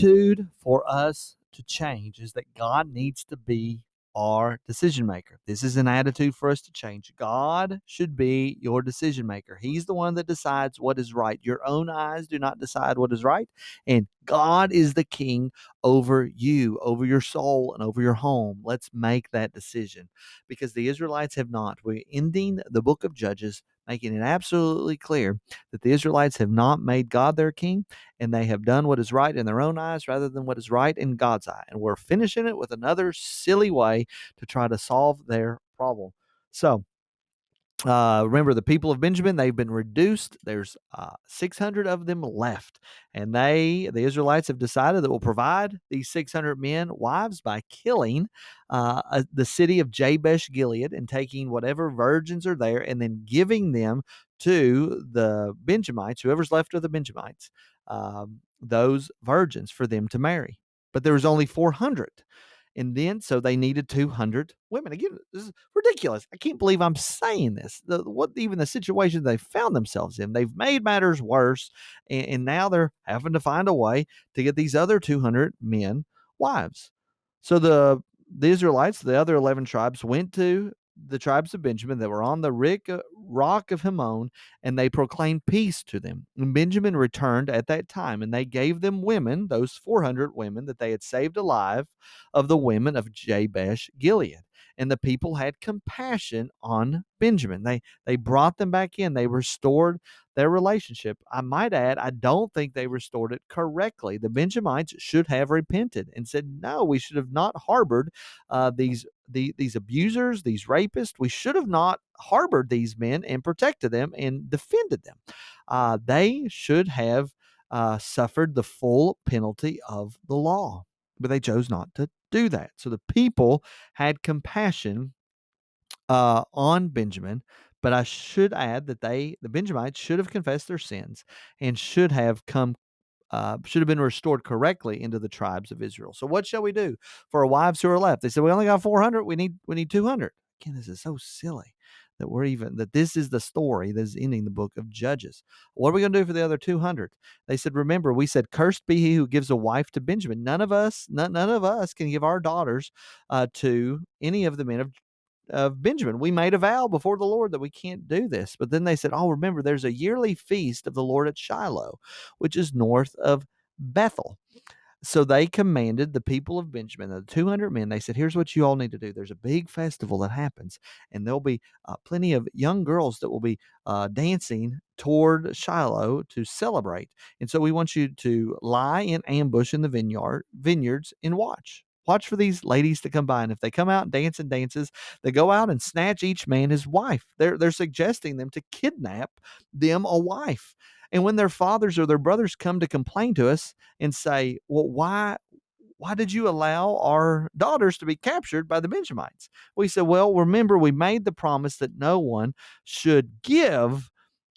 attitude for us to change is that God needs to be our decision maker. This is an attitude for us to change. God should be your decision maker. He's the one that decides what is right. Your own eyes do not decide what is right, and God is the king over you, over your soul, and over your home. Let's make that decision because the Israelites have not. We're ending the book of Judges, making it absolutely clear that the Israelites have not made God their king, and they have done what is right in their own eyes rather than what is right in God's eye. And we're finishing it with another silly way to try to solve their problem. So, remember the people of Benjamin, they've been reduced. There's 600 of them left. And the Israelites have decided that we'll provide these 600 men wives by killing the city of Jabesh Gilead and taking whatever virgins are there and then giving them to the Benjamites, whoever's left of the Benjamites, those virgins for them to marry. But there was only 400. And then, so they needed 200 women. Again, this is ridiculous. I can't believe I'm saying this. Even the situation they found themselves in, they've made matters worse. And now they're having to find a way to get these other 200 men wives. So the Israelites, the other 11 tribes, went to the tribes of Benjamin that were on the rock of Himon, and they proclaimed peace to them. And Benjamin returned at that time, and they gave them women, those 400 women that they had saved alive, of the women of Jabesh Gilead. And the people had compassion on Benjamin. They brought them back in. They restored their relationship. I might add, I don't think they restored it correctly. The Benjamites should have repented and said, no, we should have not harbored these abusers, these rapists. We should have not harbored these men and protected them and defended them. They should have suffered the full penalty of the law, but they chose not to do that. So the people had compassion on Benjamin, but I should add that the Benjamites should have confessed their sins and should have been restored correctly into the tribes of Israel. So what shall we do for our wives who are left? They said, we only got 400. We need 200. Again, this is so silly that this is the story that is ending the book of Judges. What are we going to do for the other 200? They said, remember, we said, cursed be he who gives a wife to Benjamin. None of us can give our daughters to any of the men of Benjamin. We made a vow before the Lord that we can't do this. But then they said, oh, remember, there's a yearly feast of the Lord at Shiloh, which is north of Bethel. So they commanded the people of Benjamin, the 200 men, they said, here's what you all need to do. There's a big festival that happens, and there'll be plenty of young girls that will be dancing toward Shiloh to celebrate. And so we want you to lie in ambush in the vineyards and watch. Watch for these ladies to come by, and if they come out and dance and dances, they go out and snatch each man his wife. They're suggesting them to kidnap them a wife. And when their fathers or their brothers come to complain to us and say, well, why did you allow our daughters to be captured by the Benjamites? We said, well, remember, we made the promise that no one should give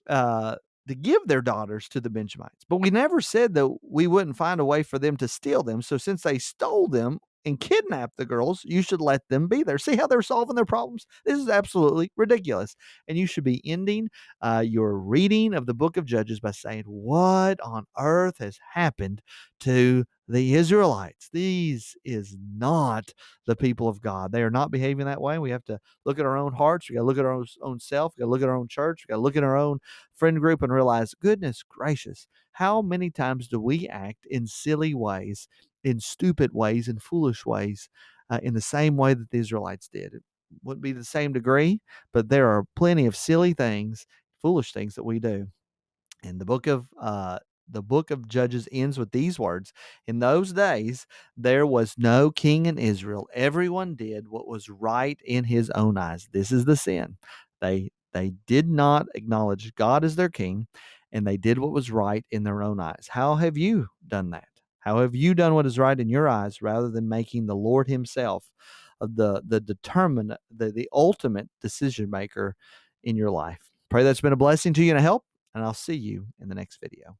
their daughters to the Benjamites. But we never said that we wouldn't find a way for them to steal them. So since they stole them and kidnapped the girls, you should let them be there. See how they're solving their problems? This is absolutely ridiculous. And you should be ending your reading of the book of Judges by saying, what on earth has happened to the Israelites? These is not the people of God. They are not behaving that way. We have to look at our own hearts. We got to look at our own self. We got to look at our own church. We got to look at our own friend group and realize, goodness gracious, how many times do we act in silly ways, in stupid ways, in foolish ways, in the same way that the Israelites did? It wouldn't be the same degree, but there are plenty of silly things, foolish things that we do. And the book of Judges ends with these words. In those days, there was no king in Israel. Everyone did what was right in his own eyes. This is the sin. They did not acknowledge God as their king, and they did what was right in their own eyes. How have you done that? How have you done what is right in your eyes rather than making the Lord himself the ultimate decision maker in your life? Pray that's been a blessing to you and a help, and I'll see you in the next video.